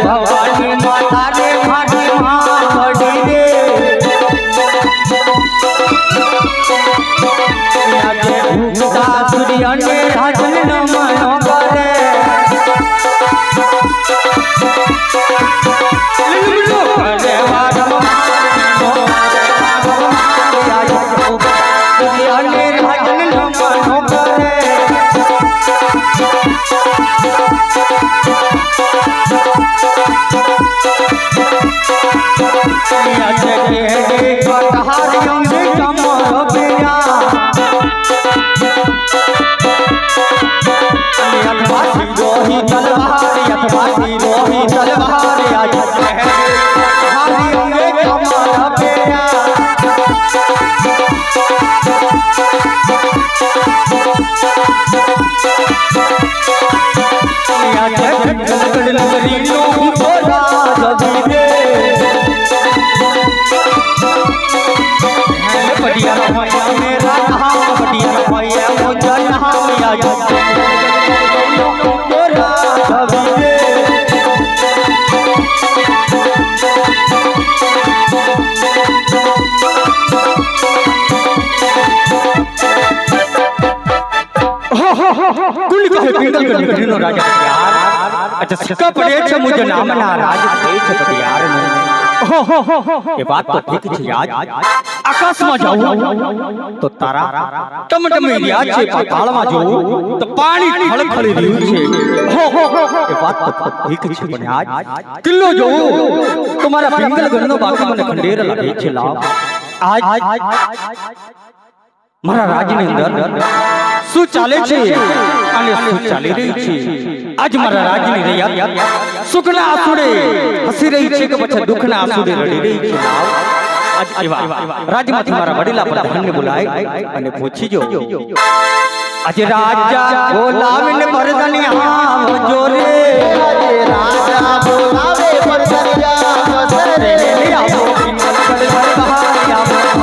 भवानी माता रे माटी मावड़ी रे भूखता सूर्य ने राजन नमन करे राजा अच्छा सिक्का पड़े छे मुझे नाम ना राज दे छे पटियार में ये बात तो ठीक छे आज आकाश में जाऊं तो तारा टमटम एरिया छे पाताल में जाऊं तो पानी खळखળી રહ્યું છે ये बात तो ठीक छे पण आज किल्लो जाऊं तुम्हारा पिंगल गणनो बाकी મને ખંડેર લાગે છે લાવ आज મારા રાજની અંદર શું ચાલે છે અને શું ચાલી રહ્યું છે આજ મારા રાજની રૈયા સુખના આંસુડે હસી રહી છે કે પછી દુખના આંસુડે રડી રહી છે આજ એવા રાજમાંથી મારા વડીલા પ્રધાનને બોલાય અને પૂછીજો આજે રાજા બોલાવીને પરદનિયા આવજો રે આજે રાજા બોલાવે પરદનિયા આવજો રે આવો પિંગલ ગઢ બહાર આવો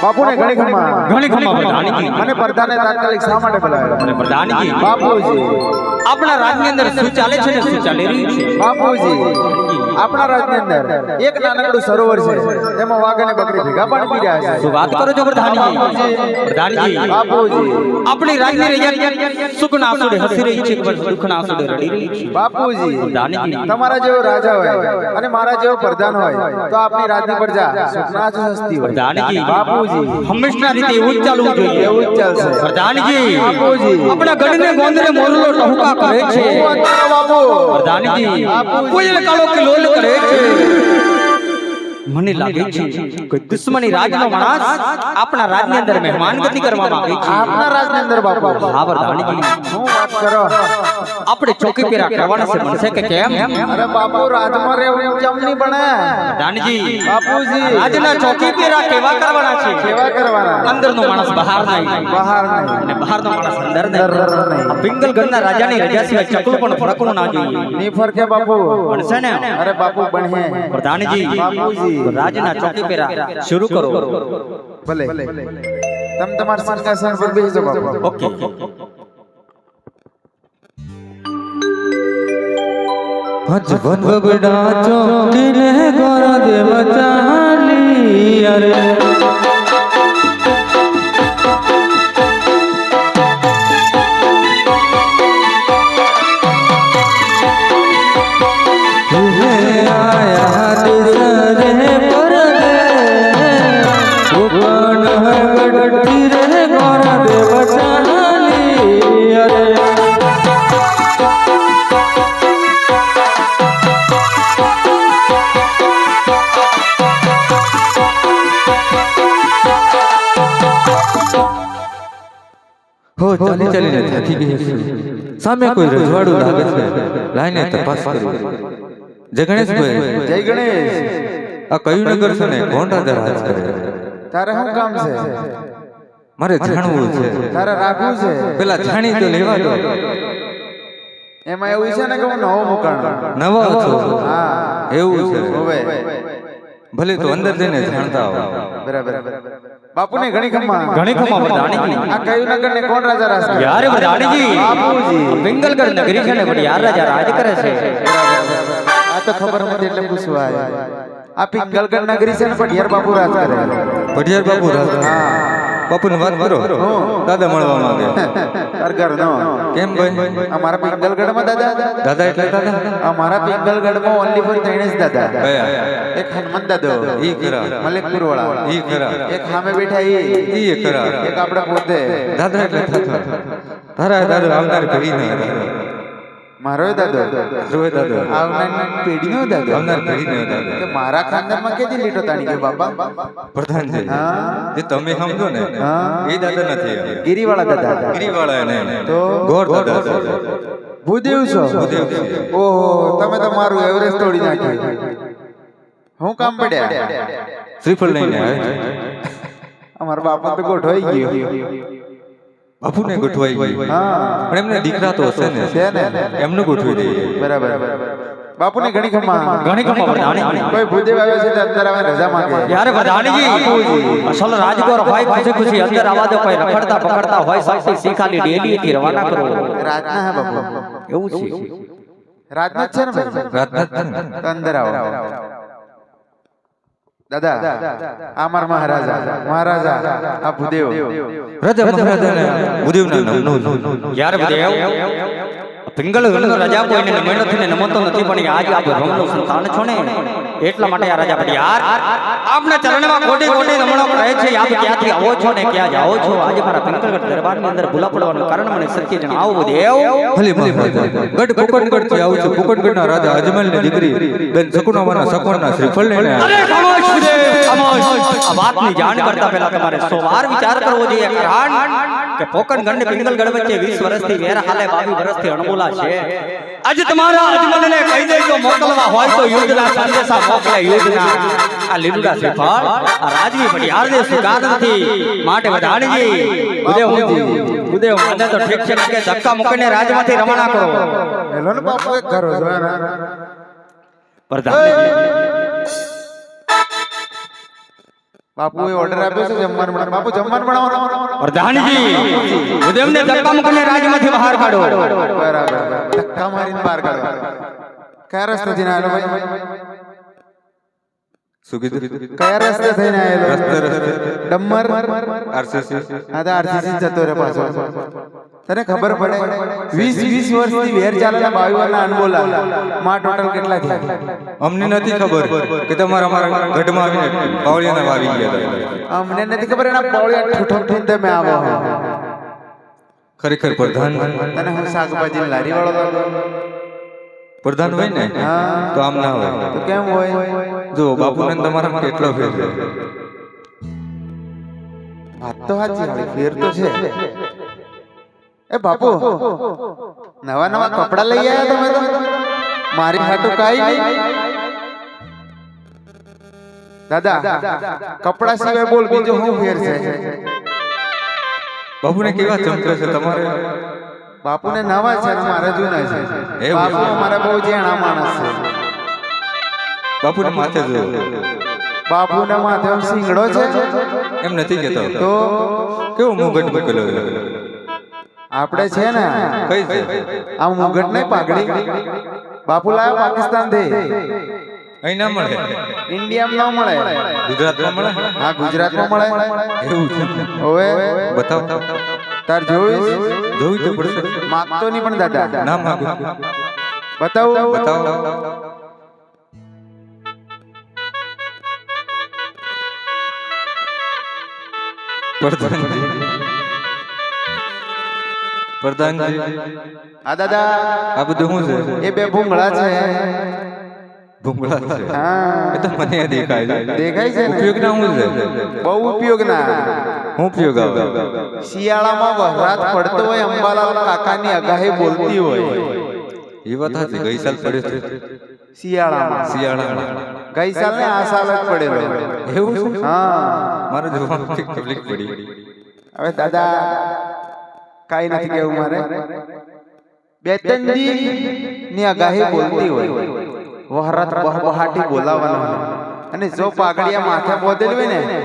बापू ने घणी खम्मा प्रधान जी મને પ્રધાને તાત્કાલિક શા માટે બોલાવ્યો મને પ્રધાન જી બાપુજી આપણા રાજની અંદર શું ચાલે છે ને શું ચાલી રહ્યું છે બાપુજી આપણા રાજની અંદર એક નાનકડું સરોવર છે તેમાં વાઘ અને બકરી ભેગા પાણી પી રહ્યા છે શું વાત કરો છો પ્રધાનજી બાપુજી આપણી રાજની રૈયા સુખના આંસુડે હસી રહી છે કે દુખના આંસુડે રડી રહી છે બાપુજી પ્રધાનજી તમારા જેવો રાજા હોય અને મારા જેવો પ્રધાન હોય તો આપણી રાજની પ્રજા સુખના જ હસતી હોય પ્રધાનજી બાપુજી હંમેશા રીતે એવું ચાલવું જોઈએ એવું ચાલશે પ્રધાનજી બાપુજી આપણા ગઢને ગોંદરે મોરલો ટહુકા કરે છે બાપુ પ્રધાનજી કોઈ કાળો કિલોલ કરે છે મને લાગે છે કોઈ દુશ્મની રાજનો માણસ આપણા રાજની અંદર મહેમાન ગતિ કરવા માંગે છે આપણા રાજની અંદર બાપુ હા પ્રધાનજી શું વાત કરો આપણે ચોકી પેરા કરવાના છે બનશે કે કેમ અરે બાપુ રાજમાં રહેવું કેમ નહીં બને પ્રધાનજી બાપુજી રાજના ચોકી પેરા કેવા કરવાના છે કેવા કરવાના અંદરનો માણસ બહાર નહીં અને બહારનો માણસ અંદર નહીં પિંગલ ગઢના રાજાની રજા સિવાય ચકલું પણ ફરકવું ના જોઈએ નહીં ફરકે બાપુ બનશે ને અરે બાપુ બને પ્રધાનજી બાપુજી રાજના ચોકી પેરા શરૂ કરો ભલે તમ તમાર સિંહાસન પર બેસજો બાપુ ઓકે ભજવન બબડા ચોકી ને ગોરા દેવ ચાલી અરે હો ચાલી ચાલીને થાકી ગઈ છું. સામે કોઈ રજવાડું લાગે છે. લાઈને તપાસ કરી. જય ગણેશભાઈ. જય ગણેશ. આ કયું નગર છે ને કોણ રાજા રાજ કરે? તારે શું કામ છે? મારે જાણવું છે. તારે રાખવું છે? પેલા જાણી તો લેવા દો. એમાં એવું છે ને કે હું નવો મુકાણ નવા છો? હા એવું છે. હવે ભલે તો અંદર જઈને જાણતા હો. બરાબર. બાપુને ઘણી ખમ્મા વરદાણીજી. આ કયું નગર ને કોણ રાજા રાજ કરે? યાર વરદાણીજી, બાપુજી પિંગલગઢ નગરી છે ને પણ યાર રાજ કરે છે. આ તો ખબર નથી એટલે પૂછવા આવ્યા. આ પિંગલગઢ નગરી છે ને પણ યાર બાપુ રાજ કરે. પઢિયાર બાપુ રાજ. બાપુને વાત કરો. દાદા મળવા માંગે. અરગર નો કેમ ભાઈ? અમારા પિંગલગઢ માં દાદા દાદા એટલે દાદા? અમારા પિંગલગઢ માં ઓનલી ફોર ત્રણે જ દાદા. કયા? એક હનુમાન દાદો, ઈ ખરા. મલેકપુર વાળા, ઈ ખરા. એક સામે બેઠા ઈ ખરા. એક આપડા પોતે. દાદા એટલે થતો. તારા દાદા આવનાર પેઢી ના મારો દાદો જોવે દાદો આવનાર પેઢી નો દાદો આવનાર પેઢી નો દાદો. કે મારા ખાનદાન માં કેજી લીટો તાણી ગયો બાપા? પ્રધાનજી જે તમે સમજો ને એ દાદા નથી. ગિરીવાળા દાદા. ગિરીવાળા ને તો ગોર દાદા છે. ભૂદેવ છો? ભૂદેવ છે. ઓહો, તમે તો મારું એવરેસ્ટ તોડી નાખ્યું. હું કામ પડ્યા? શ્રીફળ લઈને આવે. અમારા બાપા તો ગોઠવાઈ ગયો. બાપુને ગોઠવાઈ ગઈ. હા પણ એમને દીકરા તો હશે ને, છે ને. એમને ગોઠવી દઈએ. બરાબર. બાપુને ઘણી ખમ્મા વરદાણીજી. કોઈ ભૂદેવ આવ્યો છે તો અંદર આવે રજા માંગે. યાર વરદાણીજી, અસલ રાજગોર હોય ખુશી ખુશી અંદર આવવા દો. કોઈ રખડતા પકડતા હોય શક્તિ શીખાલી ડેલી થી રવાના કરો. રાતના હે બાપુ. એવું છે. રાતના જ છે ને ભાઈ? રાતના જ ને. તો અંદર આવો દાદા. આ મારા મહારાજા આ ભૂદેવ. રાજા મહારાજાને ભૂદેવના નામનું યાર ભૂદેવ, પિંગલગઢ રાજા કોઈને નમેણો થઈને નમતો નથી પણ આજ આપ રમણનું સંતાન છો ને એટલા માટે આ રાજા યાર આપના ચરણમાં કોટી કોટી નમણો કહે છે. આપ ક્યાંથી આવો છો ને ક્યાં જાઓ છો? આજે મારા પિંગલગઢ દરબારની અંદર ભૂલા પડવાનું કારણ મને સત્ય જણાવો ભૂદેવ. ભલે મહારાજા. ગઢ પોકટગઢ થી આવું છું. પોકટગઢના રાજા અજમલની દીકરી બેન સકુનામાના સકોના શ્રીફળ લઈને. અરે ખામોશ ભૂદેવ, ખામોશ. આ વાતની જાણ કરતા પહેલા તમારે 100 વાર વિચાર કરવો જોઈએ. કારણ કે પોકટગઢ ને પિંગલગઢ વચ્ચે 20 વર્ષથી વેર હાલે 22 વર્ષથી અણબોલા છે. આજે તમારા અજમલને કહી દેજો મોકલવા હોય તો યુદ્ધના સંદેશા મોકલે. યુદ્ધના આ લીલુડા શ્રીફળ આ રાજવી પડિયાર દે સ્વીકાર નથી. માટે વરદાણીજી ભૂદેવ મને તો ઠીક છે કે ધક્કા મૂકીને રાજમાંથી રવાના કરો. હેલો ને બાપુ એક કરો જો પ્રધાનજી બાપુએ ઓર્ડર આપ્યો છે જમવાનું બનાવો. બાપુ જમવાનું બનાવો. પ્રધાનજી ભૂદેવને ધક્કા મૂકીને રાજમાંથી બહાર કાઢો. બરાબર. ધક્કા મારીને બહાર કાઢો. કયા રસ્તે થઈને આવેલો ભાઈ? શું કીધું? કયા રસ્તે થઈને આવેલો? રસ્તે ડમર આરસીસી. હા તો આરસીસી જતો રે પાછો. તને ખબર પડે 20 વર્ષથી વેર ચાલેલા 22 વર્ષના અનબોલા માં ટોટલ કેટલા થયા? અમને નથી ખબર કે તમારા અમારા ગઢમાં આવીને પાવળિયાના વાવી ગયા હતા. અમને નથી ખબર એના પાવળિયા ઠઠઠ તમે આવો. ખરેખર પ્રધાન તને હું શાકભાજી લારી વાળો લાગો? પ્રધાન હોય ને તો આમ ના હોય. તો કેમ હોય? જો બાપુને તમારા કેટલો ફેર છે. વાત તો સાચી વાળી ફેર તો છે. એ બાપુ નવા નવા કપડા લઈ આવ્યા તમે તો? મારી હાટુ કાઈ નહીં. દાદા કપડા સિવાય બોલ બીજો શું ફેર છે? બાપુને કેવા ચમકે છે તમારે? બાપુને નવા છે ને મારે જૂના છે. એવું? બાપુ મારા બહુ જેણા માણસ છે. બાપુને માથે જો. બાપુના માથે સિંગડો છે? એમ નથી કેતો. તો કેવો મુગટ મૂકેલો આપણે છે ને કઈ છે? આ મુગટ નહીં પાઘડી બાપુ લાયા પાકિસ્તાન થી. અહીં ના મળે. ઇન્ડિયામાં ન મળે. ગુજરાતમાં મળે. હા ગુજરાતમાં મળે. એવું છે? ઓવે બતાવ. તાર જોઈશ? જોઈ તો પડશે. માગતો નહીં પણ દાદા. ના માંગુ. બતાવું? બતાવો. પ્રધાનજી હા દાદા આ બધું શું છે? એ બે ભૂંગળા છે. ભૂંગળા છે? હા એ તો મને દેખાય છે. દેખાય છે ને? ઉપયોગ ના શું છે? બહુ ઉપયોગના. હું પ્યો ગાવ શિયાળામાં વહરાત પડતો હોય અંબાલાલ કાકાની અગાહી બોલતી હોય એ વાત હતી ગઈ સાલ પડ્યો છે શિયાળામાં ગઈ સાલ ને આ સાલ જ પડેલો એવું છે હા મારે જોવાનું તકલીફ પડી હવે દાદા કાઈ નથી કેવું મારે બે ત્રણ દી ની અગાહી બોલતી હોય વહરાત બહબહાટી બોલાવવાનો અને જો પાઘડિયા માથે બોધેલી હોય ને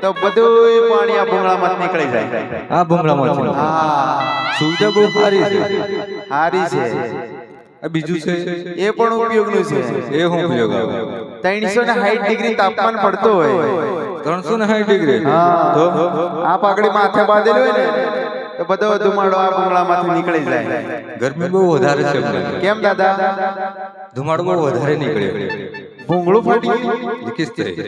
તો બધું પાણી આ ભૂંગળામાં નીકળી જાય આ ભૂંગળામાં છે હા સુવિધા બહુ સારી છે હારી છે આ બીજું છે એ પણ ઉપયોગનું છે એ હું ઉપયોગ આવે 360 ડિગ્રી તાપમાન પડતો હોય 360 ડિગ્રી હા. તો આ પાઘડી માથે બાંધેલી હોય ને તો બધો ધુમાડો આ ભૂંગળામાંથી નીકળી જાય ગરમી બહુ વધારે છે હમણાં. કેમ દાદા ધુમાડો બહુ વધારે નીકળે ભૂંગળું ફાટી ગયું લીકેજ થાય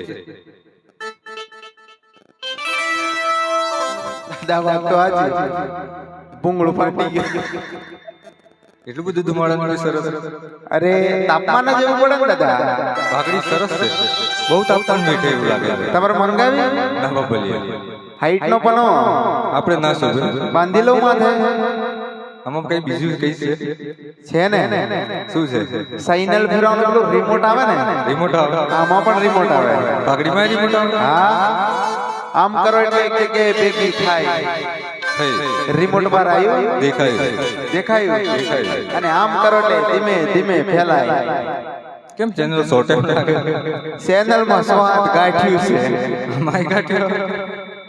દાદા વાત તો આજ ભૂંગળું ફાટી ગયું એટલું બધું ધુમાડો નીકળે સરસ અરે તાપમાન જ એવું પડે ને દાદા પાઘડી સરસ છે બહુ તાપમાન મીઠે એવું લાગે છે તમારે મંગાવી ના બાપલીએ હાઈટ નો પણ આપણે ના શોભે બાંધી લઉં માથે આમાં કઈ બીજું કઈ છે છે ને શું છે સાઇનલ ફેરવાનું પેલું રિમોટ આવે ને રિમોટ આવે આમાં પણ રિમોટ આવે પાઘડીમાં રિમોટ આવે હા આમ કરો એટલે એક જગ્યાએ ભેગી થાય થઈ રિમોટ બાર આવ્યું દેખાય દેખાયું અને આમ કરો એટલે ધીમે ધીમે ફેલાય કેમ ચેનલ શોર્ટ લાગે ચેનલ માં સ્વાદ ગાંઠ્યું છે માય ગાંઠ્યો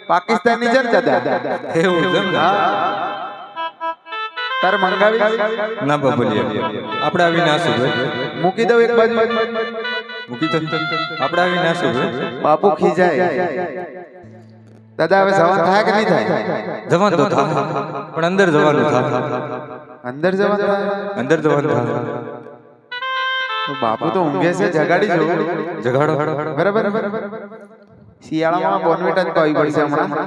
પાકિસ્તાની છે ને દાદા એવું છે ને હા તારે મંગાવી ના બાપલીએ આપણે આવી ના શોભે મૂકી દઉં એક બાજુ મૂકી તો આપણે આવી ના શોભે બાપુ ખીજાય દાદા હવે જવાનું થાય કે નહીં થાય જવાનું તો થાય પણ અંદર જવાનું થાય અંદર જવાનું થાય અંદર જવાનું થાય તો બાપુ તો ઊંઘે છે જગાડી જવું જગાડો બરાબર શિયાળામાં બોનવીટા જ પાવી પડશે હમણાં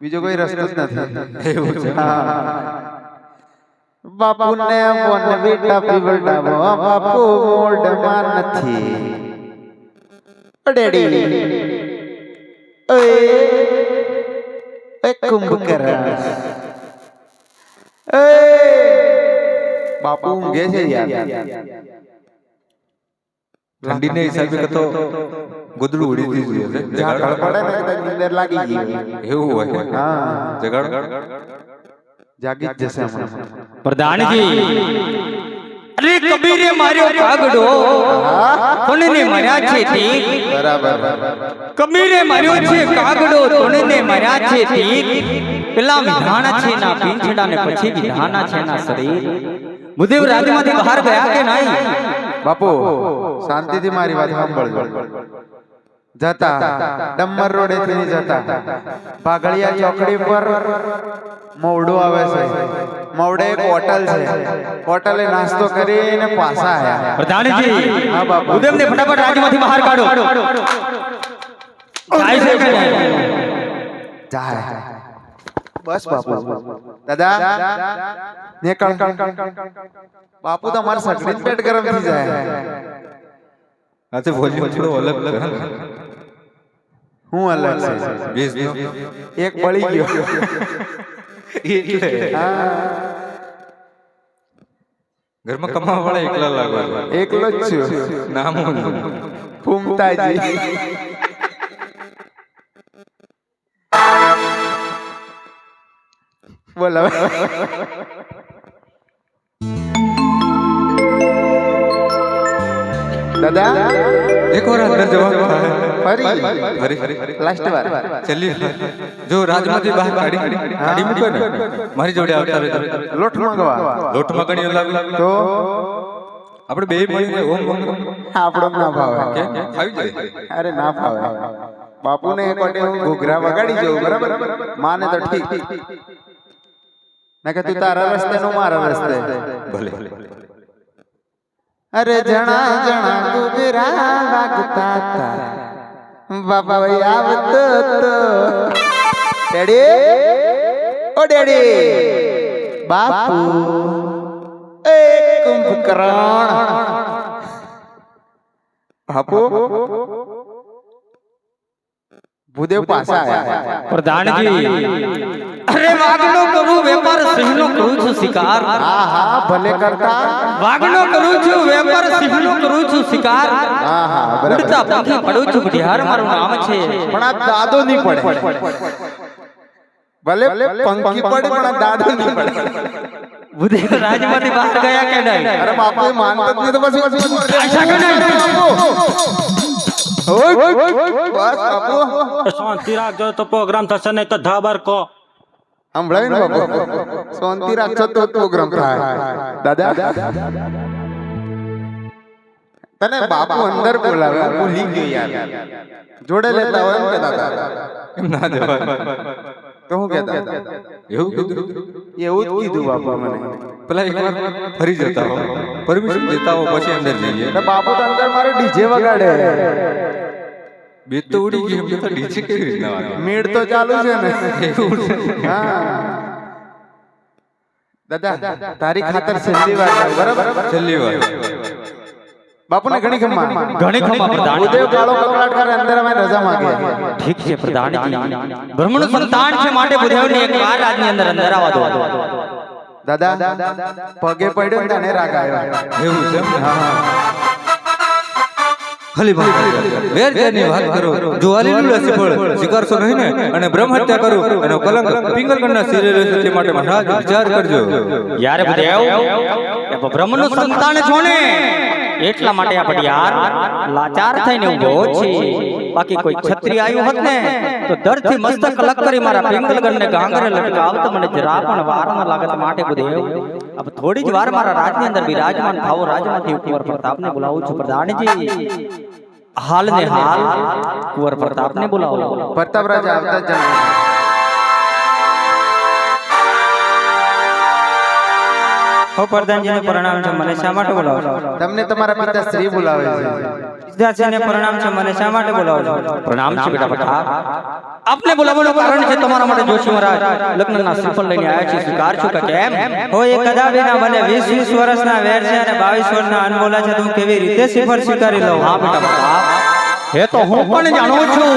બીજો કોઈ રસ્તો જ નથી એવું છે બાપુ ને બોનવીટા પીવડાવો બાપુ મોઢમાં નથી ડેડી ઓય કુંભકરણ બાપુ ઊંઘે છે યાર ઠંડી ને હિસાબે તો ગોદડું ઉડી દીધું છે ઝાકળ પડે ને તો નીંદર લાગી ગઈ એવું હોય હા જગાડો જાગી જ જશે હમણાં પ્રધાનજી અરે કબીરે માર્યો કાગડો કોને માર્યા છે ઠીક બરાબર કબીરે માર્યો છે કાગડો કોને માર્યા છે ઠીક પેલા વિધાના છે ના પીંછડા ને પછી વિધાના છે ના શરીર મુદેવ રાજમાંથી બહાર ગયા કે નહીં બાપુ શાંતિથી મારી વાત સાંભળજો જતા ડમ્મર રોડે થી જતા પાઘડિયા ચોકડી પર મોવડો આવે છે મોવડે એક હોટલ છે હોટલે નાસ્તો કરીને પાછા આયા પ્રધાનજી હા બાપુ મુદેવને ફટાફટ રાજમાંથી બહાર કાઢો જાય છે કે નહીં જાય બસ બાપુ દાદા નીકળ બાપુ તમારે સગડી પેટ ગરમ થઈ જાય આ તો વોલ્યુમ થોડો અલગ છે હું અલગ છે બેસ એક બળી ગયો એટલે હા ઘરમાં કમાવા વાળા એકલા લાગો છો એકલો જ છું નામ હું ફૂમતાજી બોલો દાદા એક વાર અંદર જવાનું થાય ફરી લાસ્ટ વાર ચલી જો રાજમાંથી બહાર કાઢી મૂકો ને મારી જોડે આવતા રહે લોટ માંગવા લોટ મગણીઓ લાગે તો આપણે બે મળીને ઓમ ઓમ આપણો ના ભાવે કે આવી જાય અરે ના ભાવે બાપુને એક વાટે હું ઘૂઘરા વગાડી જઉં બરાબર માને તો ઠીક ના કે તું તારા રસ્તે નો મારા રસ્તે ભલે અરે જણા જણા ઘૂઘરા વાગતા તા બાપા ભાઈ આવતો તો ડેડી ઓ ડેડી બાપુ એ કુંભકરણ બાપુ ભૂદેવ પાછા આયા પ્રધાનજી અરે વાઘનો કરું વેપાર સિંહનો કરું છું શિકાર હા હા ભલે કરતા વાઘનો કરું છું વેપાર સિંહનો કરું છું શિકાર હા હા બરાબર ઉડતા પંખી પડું છું બિહાર મારું નામ છે પણ આ દાદો નહીં પડે ભલે પંખી પડે પણ આ દાદો નહીં પડે ભૂદેવ રાજમાંથી બહાર ગયા કે નહીં અરે બાપુ એ માનતા જ નહીં તો પછી આશા કે નહીં બસ બાપુ શાંતિ રાખજો તો પ્રોગ્રામ થશે નહીં તો ધાબર કો સંભળાય ને બાપુ શાંતિ રાખશો તો પ્રોગ્રામ થાય દાદા તને બાપુ અંદર બોલાવે ભૂલી ગયો યાર જોડે લેતા હોય એમ કે દાદા એમ ના જવાય તો હું કહેતા એવું કીધું એવું જ કીધું બાપા મને પેલા એકવાર ફરી જતા હો પરમિશન દેતા હો પછી અંદર જઈએ તો બાપુ તો અંદર મારે ડીજે વગાડે બે તો ઉડી ગઈ એમ તો ડીજે કેવી રીતના વાગે મેળ તો ચાલુ છે ને એવું છે. હા દાદા તારી ખાતર છેલ્લી વાર બરાબર છેલ્લી વાર બાપુને ઘણી ખમ્મા પ્રધાન ભૂદેવ કાળો કકડાટ કરે અંદર અમે રજા માંગે ઠીક છે પ્રધાનજી બ્રહ્મનું સંતાન છે માટે બુધેવને એક વાર રાજની અંદર અંદર આવવા દો દાદા પગે પડ્યો ને તને રાગ આવ્યો એવું છે ખાલી વેરજની વાત કરો જો આલીલું સફળ સ્વીકારશો નહીં ને અને બ્રહ્મ હત્યા કરું એનો કલંક પિંગલગણના શિરે રહેશે તે માટે મહારાજ વિચાર કરજો યારે બુધેવ એ બ્રહ્મનું સંતાન છો ને એટલા માટે આપણે યાર લાચાર થઈને ઊભો છે બાકી કોઈ ક્ષત્રિય આવ્યું હોત ને તો દરથી મસ્તક અલગ કરી મારા પિંગલગણને ગાંગરે લટકાવત મને જરા પણ વાર ન લાગત માટે બુધેવ अब થોડી જ વાર મારા રાજની અંદર બિરાજમાન થાવો રાજમાંથી કુંવર પ્રતાપને બોલાવું છું પ્રધાનજી હાલ ને હાલ કુંવર પ્રતાપને બોલાવો પ્રતાપ રાજા આવતા જ જાણે હો પ્રધાનજીને પ્રણામ છે મને શા માટે બોલાવો છો તમને તમારા પિતા શ્રી બોલાવે છે પિતાશ્રીને પ્રણામ છે મને શા માટે બોલાવો છો પ્રણામ છે બેટા પ્રતાપ આપને બોલાવવાનું કારણ છે તમારા માટે જોશી મહારાજ લગ્નના શ્રીફળ લઈને આવ્યા છે સ્વીકાર છો કે કેમ હો એ કદાપિના મને 20 વર્ષના વેર છે અને 22 વર્ષના અનમોલા છે તો હું કેવી રીતે શ્રીફળ સ્વીકારી લઉં હા બેટા પ્રતાપ હે તો હું પણ જાણું છું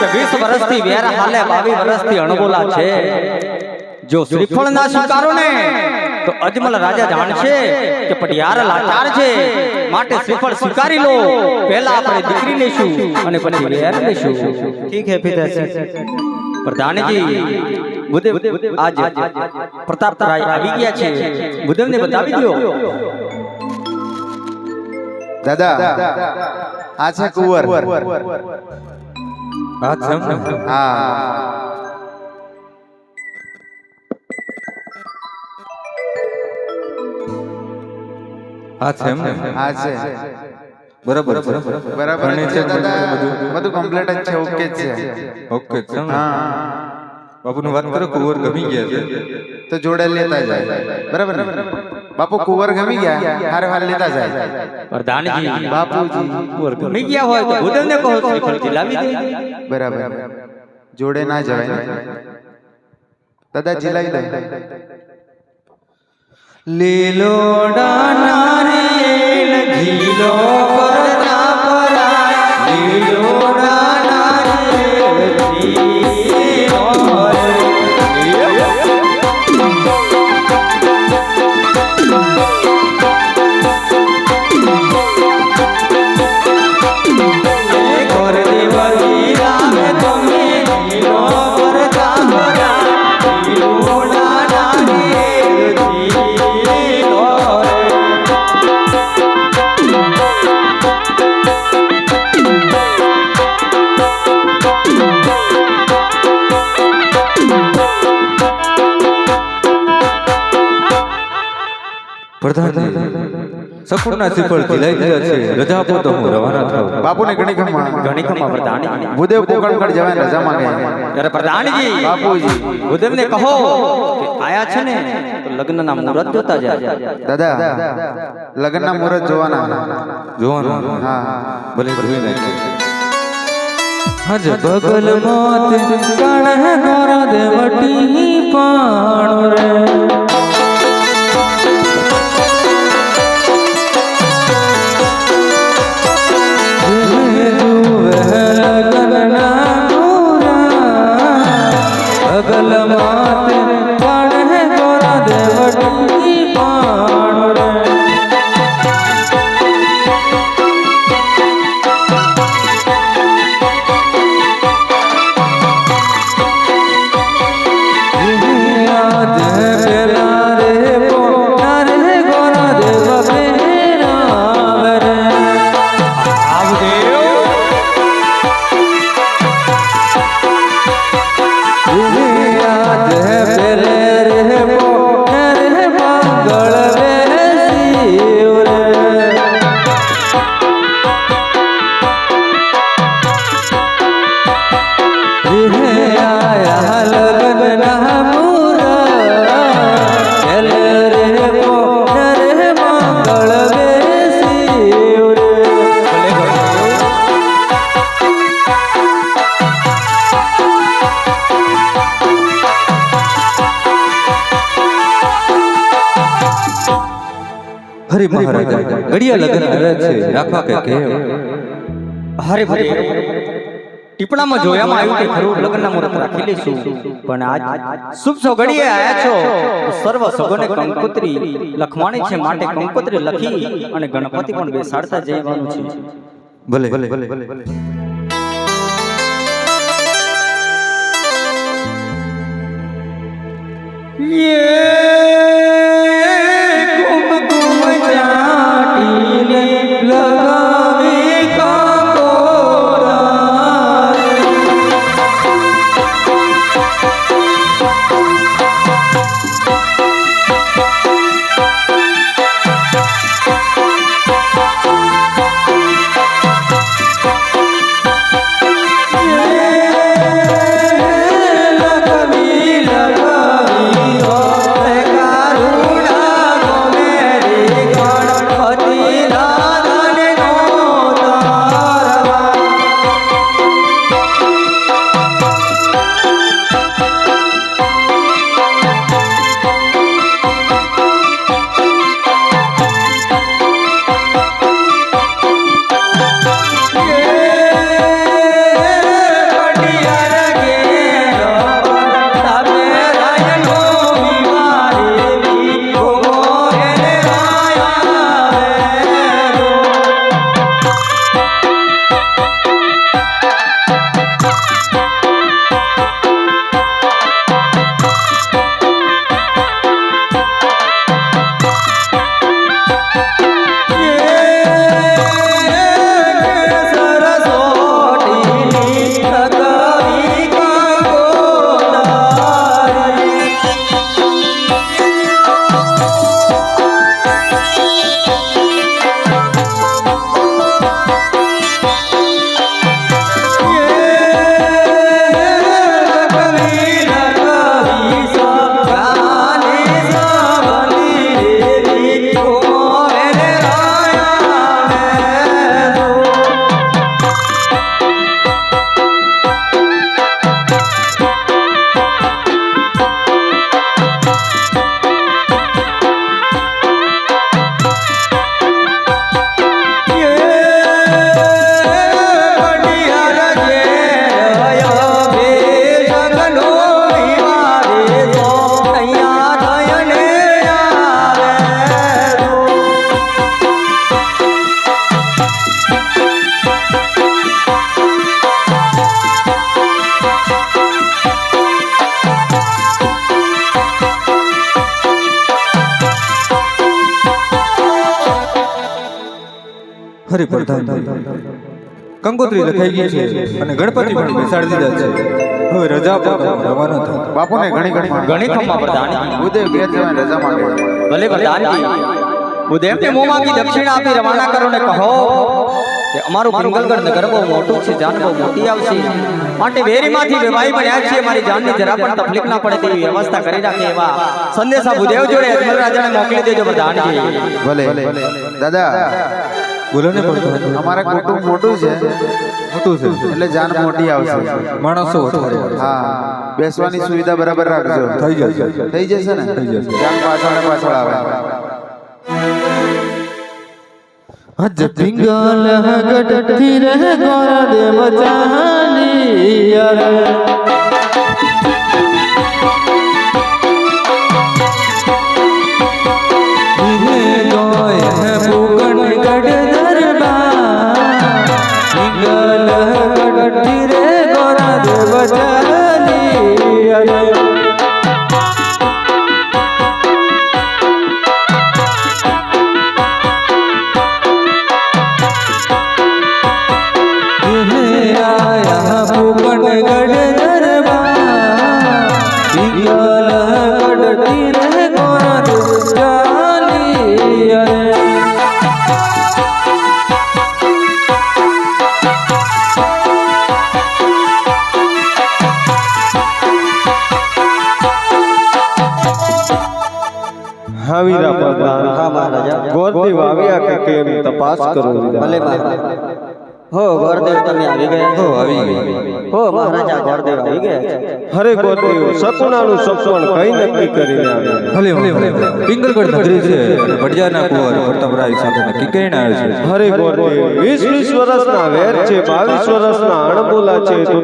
કે 20 વર્ષથી વેર હાલે 22 વર્ષથી અણબોલા છે જો શ્રીફળ ના સ્વીકારો ને તો અજમલ રાજા જાણશે કે પટિયાર લાચાર છે માટે શ્રીફળ સ્વીકારી લો પહેલા આપણે દીકરી લેશું અને પછી વેર લેશું ઠીક હે પિતાશ્રી પ્રધાનજી બુદેવ આજ પ્રતાપ રાય આવી ગયા છે બુદેવને બતાવી દો દાદા આ છે કુંવર આ છે એમ ને? હા આ છે એમ ને? હા છે બરાબર છે બરાબર જ છે દાદા બધું કમ્પ્લીટ જ છે ઓકે જ છે ઓકે છે એમ ને? હા બાપુની વાત કરો કુંવર ગમી ગયા છે તો જોડે લેતા જાય બરાબર ને બાપુ કુંવર ગમી ગયા હારે હાલ લેતા જાય પ્રધાનજી બાપુજી કુંવર ગમી ગયા હોય તો બુદેવને કહો શ્રીફળ જીલાવી દે બરાબર જોડે ના જવાય ને દાદા જીલાવી દે લીલો નારિયેળ ઝીલો પ્રતાપ રાય લીલો નારિયેળ ઝીલો ઘર દેવજી રામે તમે લીલો પ્રતાપ રાય લીલો નારિયેળ ઝીલો પ્રધાનજી સંપૂર્ણ શ્રીફળ ખીલાઈ ગયા છે રજા આપો તો હું રવાના થાઉં બાપુને ઘણી ખમ્મા ઘણી ખમા પ્રધાનજી ભૂદેવ પોકણગઢ જવાય રજા માંગે ત્યારે પ્રધાનજી બાપુજી બુદેવને કહો કે આયા છે ને તો લગ્નના મુહૂર્ત જોતા જાય દાદા લગ્નના મુહૂર્ત જોવાના જોવાનું હા ભલે જોઈ નાખે હજ બગલ મોત કણ નોર દેવટી પાણ રે જુએ જુએ લગનના હરી મહારાજા ઘડિયા લગન આવે છે રાખવા કે કેવ હરે ભરે ટીપણામાં જોયામાં આવ્યું કે ખરું લગ્નના મુહૂર્ત રાખી લઈશું પણ આજ શુભ સોગડીએ આયા છો તો સર્વ સગોને કંકોત્રી લખવાણી છે માટે કંકોત્રી લખી અને ગણપતિ પણ બેસાડતા જવાનું છે ભલે હરી પ્રધાન કંકોત્રી લખાઈ ગઈ છે અને ગણપતિ પણ બેસાડી દીધા છે હવે રજા પર રવાના થા બાપુને ઘણી ગણિતમાં પ્રધાનજી ઉદય ઘેર જવાની રજા માંગે ભલે પ્રધાનજી ઉદયને મોંમાંથી દક્ષિણા આપી રવાના કરો ને કહો કે અમારું પિંગલગઢ નગર બહુ મોટું છે જાન બહુ મોટી આવશે માટે વેરીમાંથી વેવાઈ બન્યા છે મારી જાનની જરા પણ તકલીફ ના પડે તેવી વ્યવસ્થા કરી રાખે એવા સંદેશા ભૂદેવ જોડે અજમલ રાજાને મોકલી દેજો પ્રધાનજી ભલે દાદા બોલો ને પ્રધાન અમારા કુટુંબ મોટું છે એટલે જાન મોટી આવશે માણસો વધારે હા બેસવાની સુવિધા બરાબર રાખજો થઈ જશે થઈ જશે ને થઈ જશે. જાન પાછળ આવે અજ પિંગલ ગઢથી રહે ગોરા દેવ ચાલી અરે વીરા પ્રધાન હા મહારાજા ગોરથી વાવ્યા કે કેમ તપાસ કરો ભલે મહારાજ હો ગોરદેવ તમે આવી ગયા હો છો આવી ગઈ હો મહારાજા ગોરદેવ આવી ગયા છે હરે ગોરદેવ સપનાનું સપન કઈ નક્કી કરીને આવ્યા. ભલે ભલે પિંગલગઢ નગરી છે અને ભડિયાના કુંવર પ્રતાપરાય સાથે નક્કી કરીને આવ્યો છે. હરે ગોરદેવ 20 વર્ષના વેર છે, 22 વર્ષના અણબોલા છે, તો